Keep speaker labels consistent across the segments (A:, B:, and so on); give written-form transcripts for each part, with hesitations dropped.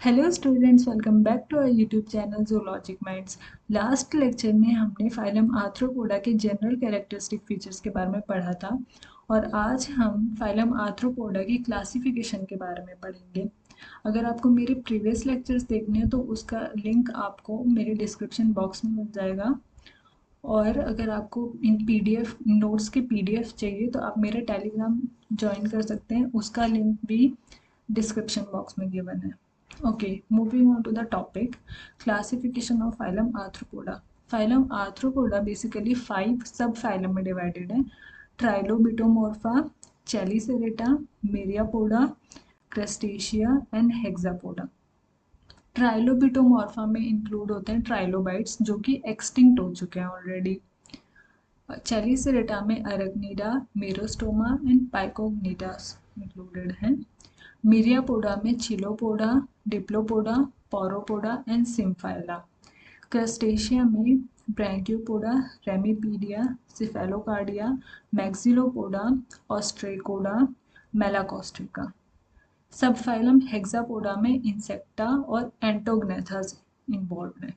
A: Hello students, welcome back to our YouTube channel zoologic minds. Last lecture में हमने phylum Arthropoda के general characteristic features के बारे में पढ़ा था और आज हम फाइलम आर्थ्रोपोडा की क्लासिफिकेशन के बारे में पढ़ेंगे। अगर आपको मेरे प्रीवियस लेक्चर्स देखने हैं तो उसका लिंक आपको मेरे डिस्क्रिप्शन बॉक्स में मिल जाएगा। और अगर आपको इन पीडीएफ नोट्स के पीडीएफ चाहिए तो आप मेरा टेलीग्राम ज्वाइन कर सकते हैं, उसका लिंक भी डिस्क्रिप्शन बॉक्स में गिवन है। Okay, moving on to the topic, classification of phylum Arthropoda. Phylum Arthropoda basically 5 subphylum में divided है: Trilobitomorpha, Chelicerata, Myriapoda, Crustacea and Hexapoda. ट्राइलोबिटोमॉर्फा में इंक्लूड होते हैं ट्राइलोबाइट्स जो कि एक्सटिंक्ट हो चुके हैं ऑलरेडी। चेलिसेरेटा में अरेक्निडा, मेरोस्टोमा एंड पाइकोग्निटास इंक्लूडेड हैं। मिरियापोडा में चिलोपोडा, डिप्लोपोडा, पोरोपोडा एंड सिम्फाइला। क्रस्टेशिया में ब्रैंकियोपोडा, रेमिपीडिया, सिफेलोकार्डिया, मैक्सिलोपोडा, ऑस्ट्रेकोडा, मेलाकोस्ट्रिका। सबफाइलम हेक्सापोडा में इंसेक्टा और एंटोग्नेथस इन्वॉल्व है।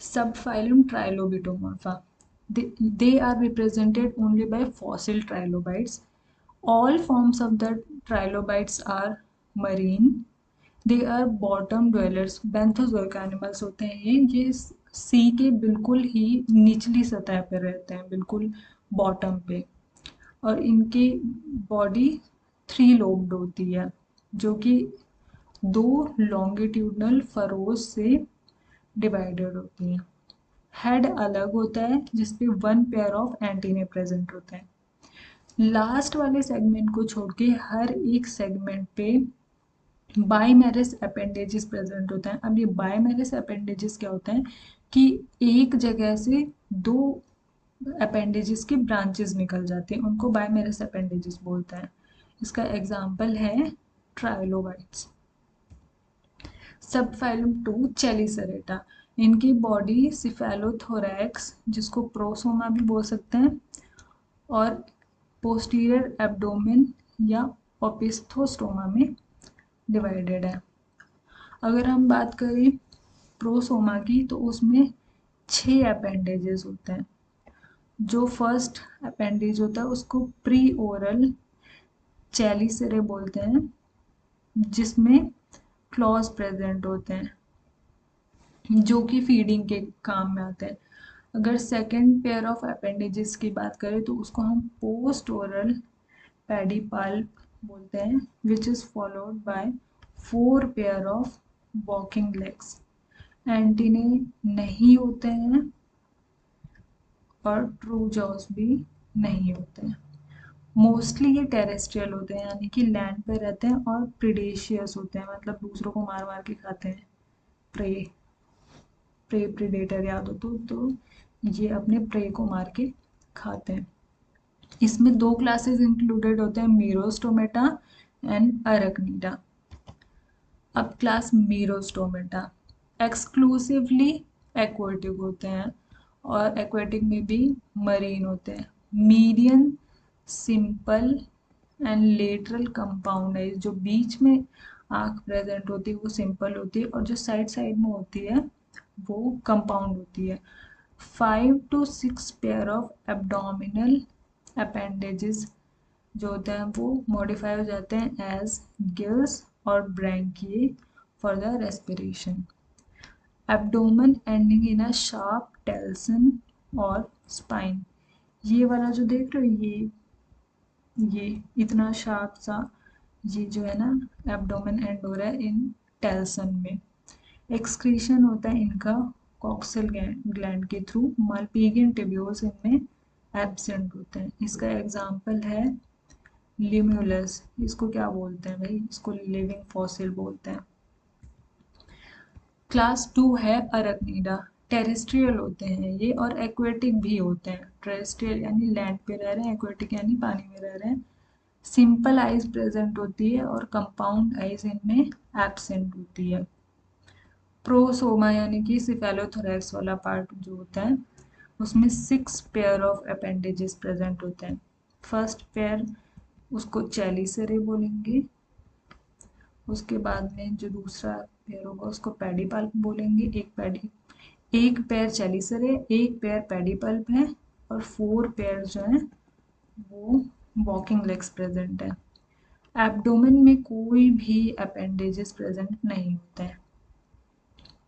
A: Subphylum Trilobitomorpha. They are represented only by fossil trilobites. All forms of the trilobites are marine. They are bottom dwellers. Benthozoic animals होते हैं ये सी के बिल्कुल ही निचली सतह पर रहते हैं, बिल्कुल बॉटम पे। और इनकी बॉडी 3 लोब्ड होती है जो कि 2 लॉन्गिट्यूडनल फरोज से डिवाइडेड होती हैं। हेड अलग होता है जिसपे 1 पेयर ऑफ एंटीने प्रेजेंट होते हैं। लास्ट वाले सेगमेंट को छोड़ के हर एक सेगमेंट पे बाइमेरस अपेंडेजेस प्रेजेंट होता है। अब ये बाइमेरस अपेंडेजेस क्या होता है कि एक जगह से 2 अपेंडेजेस के ब्रांचेस निकल जाते हैं, उनको बाइमेरस अपेंडेजेस बोलते हैं। इसका एग्जाम्पल है ट्राइलोबाइट्स। सबफाइलम 2 चेलिसेरेटा। इनकी बॉडी सिफेलोथोरैक्स जिसको प्रोसोमा भी बोल सकते हैं और पोस्टीरियर एब्डोमेन या ओपिस्थोस्टोमा में डिवाइडेड है। अगर हम बात करें प्रोसोमा की तो उसमें 6 अपेंडेजेस होते हैं। जो फर्स्ट अपेंडेज होता है उसको प्री ओरल चेलिसेरे बोलते हैं जिसमें क्लॉज प्रेजेंट होते हैं जो कि फीडिंग के काम में आते हैं। अगर सेकेंड पेयर ऑफ अपेंडेजेस की बात करें तो उसको हम पोस्ट ओरल पेडिपाल्प बोलते हैं which is followed by 4 pair of walking legs. Antennae नहीं होते हैं और ट्रू जॉस भी नहीं होते हैं। मोस्टली ये टेरेस्ट्रियल होते हैं यानी कि लैंड पे रहते हैं और प्रीडेशियस होते हैं, मतलब दूसरों को मार मार के खाते हैं। प्रे प्रे प्रीडेटर याद हो तो ये अपने प्रे को मार के खाते हैं। इसमें 2 क्लासेस इंक्लूडेड होते हैं, मीरोस्टोमेटा एंड अरेक्निडा। अब क्लास मीरोस्टोमेटा एक्सक्लूसिवली एक्वेटिक होते हैं और एक्वेटिक में भी मरीन होते हैं। Median simple and lateral compound है, जो बीच में आँख प्रेजेंट होती है वो सिंपल होती है और जो साइड साइड में होती है वो कंपाउंड होती है। 5 to 6 pair of abdominal appendages जो होते हैं वो मॉडिफाई हो जाते हैं एज गिल्स और branchiae for the respiration. Abdomen ending in a sharp telson और स्पाइन। ये वाला जो देख रहे हो ये इतना शार्प सा ये जो है ना एब्डोमेन एंड हो रहा है इन टेल्सन में। एक्सक्रीशन होता है इनका कॉक्सियल ग्लैंड के थ्रू। मालपीगियन टिब्यूल्स इनमें एब्सेंट होते हैं। इसका एग्जांपल है लिम्यूलस। इसको क्या बोलते हैं भाई, इसको लिविंग फॉसिल बोलते हैं। क्लास 2 है अरेक्निडा। टेरेस्ट्रियल होते हैं ये और एक्वेटिक भी होते हैं। टेरेस्ट्रियल यानी लैंड पे रह रहे हैं, एक्वेटिक यानी पानी में रह रहे हैं। सिंपल आइज प्रेजेंट होती है और कंपाउंड आइज इनमें एब्सेंट होती है। प्रोसोमा यानी कि सिफेलोथोरैक्स वाला पार्ट जो होता है उसमें 6 पेयर ऑफ अपेंडेजेस प्रेजेंट होते हैं। फर्स्ट पेयर उसको चेलिसेरे बोलेंगे। उसके बाद में जो दूसरा पेयर होगा उसको पेडिपल्प बोलेंगे। एक पेयर चेलिसेरे, एक पेयर पेडिपल्प है और 4 पेयर जो है वो वॉकिंग लेग्स प्रेजेंट है। एब्डोमेन में कोई भी अपेंडेजेस प्रेजेंट नहीं होते हैं।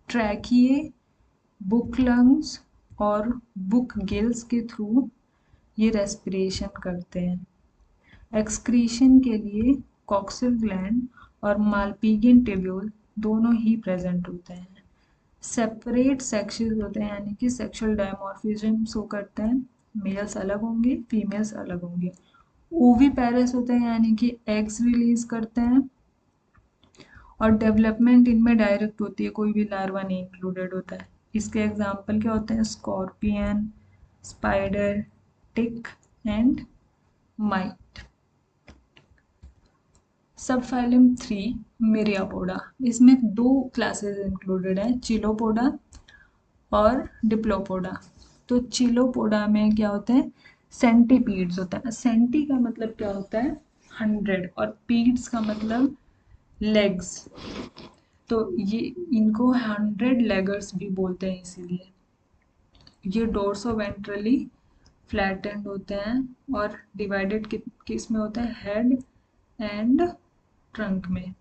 A: ट्रैकिए, बुक लंग्स और बुक गिल्स के थ्रू ये रेस्पिरेशन करते हैं। एक्सक्रीशन के लिए कॉक्सियल ग्लैंड और मालपीगियन टिब्यूल दोनों ही प्रेजेंट होते हैं। सेपरेट सेक्शंस होते हैं यानी कि सेक्सुअल डायमॉर्फिज्म शो करते हैं। मेल्स अलग होंगे, फीमेल्स अलग होंगे। ओवीपेरस होते हैं यानी कि एग्स रिलीज करते हैं और डेवलपमेंट इनमें डायरेक्ट होती है, कोई भी लार्वा नहीं इंक्लूडेड होता है। इसके एग्जाम्पल क्या होते हैं? Scorpion, spider, tick and might. सब फाइलम 3 मिरियापोडा, इसमें 2 क्लासेस इंक्लूडेड हैं, चिलोपोडा और डिप्लोपोडा। तो चिलोपोडा में क्या होते हैं? सेंटीपीड्स होता है। सेंटी का मतलब क्या होता है? 100 और पीड्स का मतलब लेग्स। तो ये इनको 100 लेगर्स भी बोलते हैं इसीलिए। ये डोर्सो वेंट्रली फ्लैटेंड होते हैं और डिवाइडेड किस में होते हैं? हेड एंड ट्रंक में।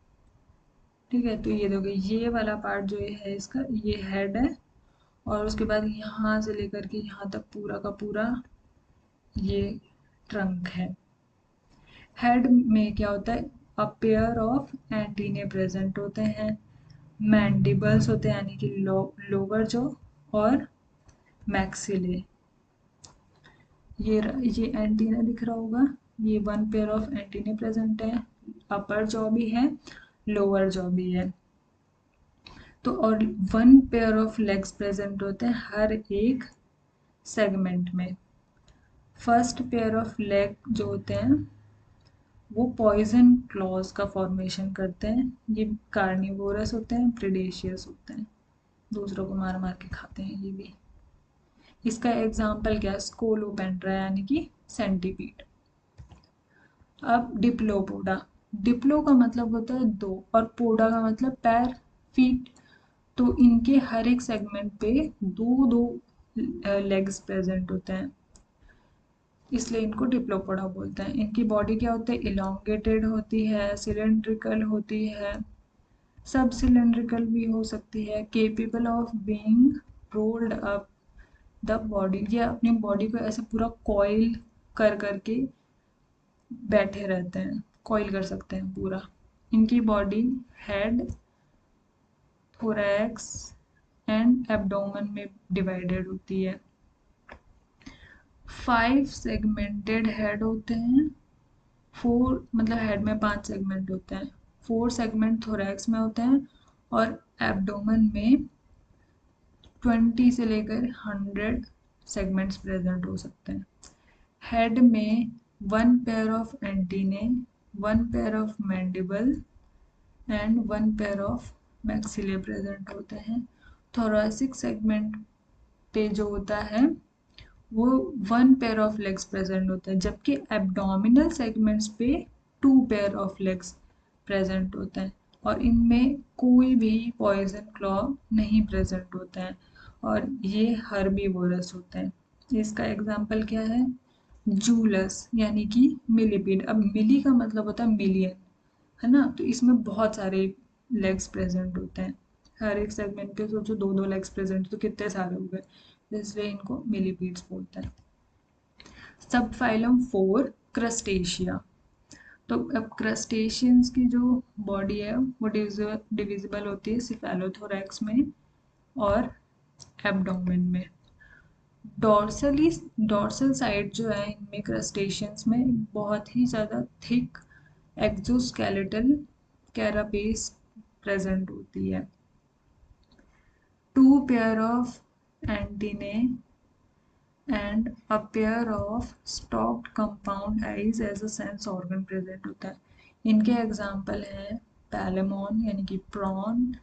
A: ठीक है, तो ये देखो ये वाला पार्ट जो है इसका, ये हेड है और उसके बाद यहाँ से लेकर के यहाँ तक पूरा का पूरा ये ट्रंक है। हेड में क्या होता है? अ पेयर ऑफ एंटीने प्रेजेंट होते हैं। मैंडिबल्स होते हैं यानी कि लोअर जॉ और मैक्सिले। ये एंटीना दिख रहा होगा, ये 1 पेयर ऑफ एंटीने प्रेजेंट है। अपर जॉ भी है, लोअर जॉ भी है। तो और 1 पेयर ऑफ लेग्स प्रेजेंट होते हैं हर एक सेगमेंट में। फर्स्ट पेयर ऑफ लेग जो होते हैं वो पॉइजन क्लॉज का फॉर्मेशन करते हैं। ये कार्निवोरस होते हैं, प्रेडेशियस होते हैं, दूसरों को मार मार के खाते हैं ये भी। इसका एग्जाम्पल क्या है? स्कोलोपेंड्रा यानी कि सेंटीपीड। अब डिप्लोपोडा। डिप्लो का मतलब होता है 2 और पोडा का मतलब पैर, फीट। तो इनके हर एक सेगमेंट पे 2 लेग्स प्रेजेंट होते हैं, इसलिए इनको डिप्लोपोडा बोलते हैं। इनकी बॉडी क्या होती है? इलोंगेटेड होती है, सिलेंड्रिकल होती है, सब सिलेंड्रिकल भी हो सकती है, capable of being rolled up the body. ये अपनी बॉडी को ऐसे पूरा कॉइल कर करके बैठे रहते हैं, कॉइल कर सकते हैं पूरा। इनकी body head, thorax and abdomen में डिवाइडेड होती है। 5 सेगमेंटेड हेड होते हैं। 4 मतलब हेड में 5 सेगमेंट होते हैं। 4 सेगमेंट थोरैक्स में होते हैं और एब्डोमेन में 20 से लेकर 100 सेगमेंट्स प्रेजेंट हो सकते हैं। हेड में 1 pair of antennae, 1 pair of mandible and 1 pair of maxillae present होते हैं। थोरैसिक सेगमेंट पे जो होता है वो 1 पेयर ऑफ लेग्स प्रेजेंट होते हैं, जबकि एब्डोमिनल सेगमेंट्स पे 2 पेयर ऑफ लेग्स प्रेजेंट होते हैं और इनमें कोई भी पॉइजन क्लॉ नहीं प्रेजेंट होता है और ये हर्बीवोरस होते हैं। इसका एग्जाम्पल क्या है? जूलस यानी कि मिलीपीड। अब मिली का मतलब होता है मिलियन, है ना? तो इसमें बहुत सारे लेग्स प्रेजेंट होते हैं, हर एक सेगमेंट के सोचो 2 लेग्स प्रेजेंट, तो कितने सारे हो गए, इसलिए इनको मिलीपीड्स बोलते हैं। सब फाइलम 4 क्रस्टेशिया। तो अब क्रस्टेशियंस की जो बॉडी है वो डिविजिबल होती है सिफेलोथोरैक्स में और एब्डोमेन में। डॉर्सल साइड जो है इनमें क्रस्टेशियंस में बहुत ही ज़्यादा थिक एक्सोस्केलेटल कैरापेस प्रेजेंट होती है। 2 pair of antennae and a pair of stalked compound eyes as a sense organ present होता है। इनके एग्जाम्पल हैं पैलेमोन यानी कि प्रॉन,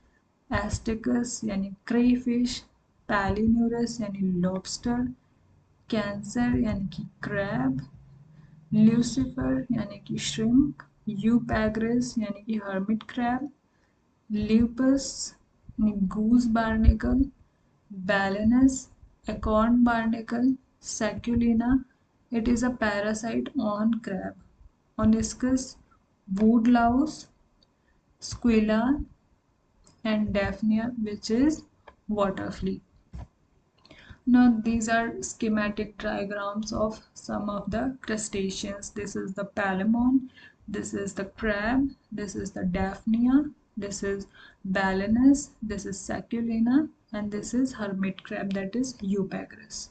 A: एस्टिकस यानी क्रेफिश, पैलिन्यूरस यानी लॉबस्टर, कैंसर यानी कि क्रैब, ल्यूसिफर यानी कि श्रिम्प, यूपैग्रिस यानी कि हर्मिट क्रैब, ल्यूपस यानी goose barnacle, Balanus acorn barnacle, Sacculina it is a parasite on crab, oniscus woodlouse, squilla and daphnia which is water flea. Now these are schematic diagrams of some of the crustaceans. This is the palemon, this is the crab, this is the daphnia, this is balanus, this is sacculina and this is hermit crab that is eupagris.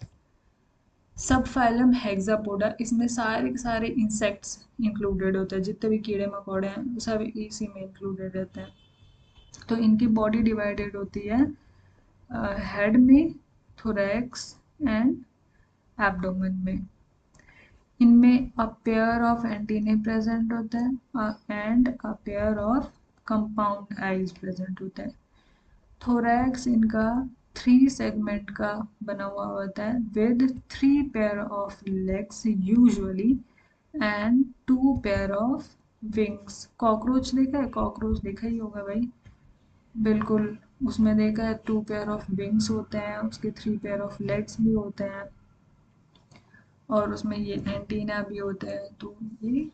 A: सब phylum Hexapoda, इसमें सारे के सारे insects included होते हैं, जितने भी कीड़े मकोड़े हैं सब इसी में इंक्लूडेड रहते हैं। तो इनकी बॉडी डिवाइडेड होती है हेड में, थोरैक्स एंड एब्डोमेन में। इनमें अ पेयर ऑफ एंटीने प्रेजेंट होता है and a pair of compound eyes present होता है। थोरैक्स इनका 3 सेगमेंट का बना हुआ होता है with 3 pair of legs usually and 2 pair of wings. Cockroach देखा है? कॉकरोच देखा ही होगा भाई, बिल्कुल उसमें देखा है 2 पेयर ऑफ विंग्स होते हैं, उसके 3 पेयर ऑफ लेग्स भी होते हैं और उसमें ये एंटीना भी होता है। तो ये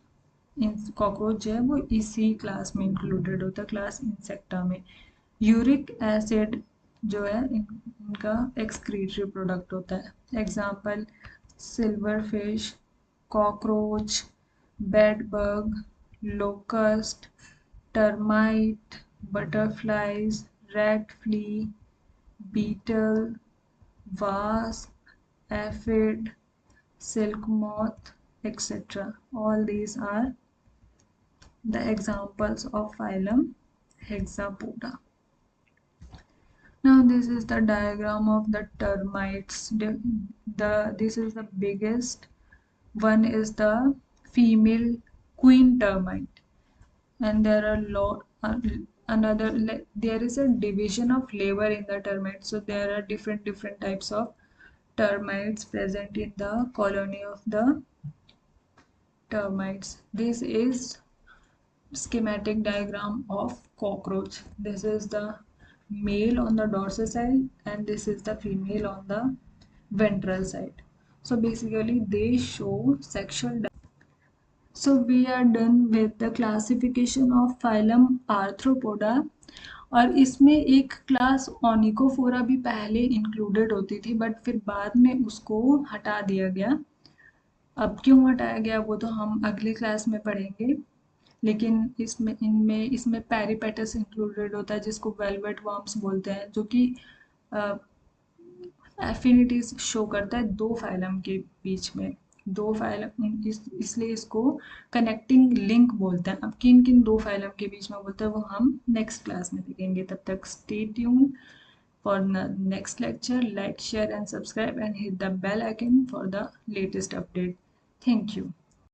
A: कॉकरोच जो है वो इसी क्लास में इंक्लूडेड होता है, क्लास इंसेक्टा में। यूरिक एसिड जो है इनका एक्सक्रीटरी प्रोडक्ट होता है। Example silver fish, cockroach, bed bug, locust, termite, butterflies, rat flea, beetle, wasp, aphid, silk moth, etc. All these are the examples of phylum Hexapoda. Now this is the diagram of the termites. This is the biggest one is the female queen termite, and there are another there is a division of labor in the termite. So there are different types of termites present in the colony of the termites. This is schematic diagram of cockroach. This is the male on the dorsal side and this is the female on the ventral side. So basically they show sexual. So we are done with the classification of phylum Arthropoda. और इसमें एक class ओनिकोफोरा भी पहले included होती थी but फिर बाद में उसको हटा दिया गया। अब क्यों हटाया गया वो तो हम अगले क्लास में पढ़ेंगे, लेकिन इसमें पेरिपेटस इंक्लूडेड होता है जिसको वेलवेट वर्म्स बोलते हैं, जो कि एफिनिटीज शो करता है 2 फाइलम के बीच में। 2 फाइलम इसलिए इसको कनेक्टिंग लिंक बोलते हैं। अब किन किन 2 फाइलम के बीच में बोलते हैं वो हम नेक्स्ट क्लास में देखेंगे। तब तक stay tune for the next lecture. Like, share and subscribe and hit the bell icon for the latest update. Thank you.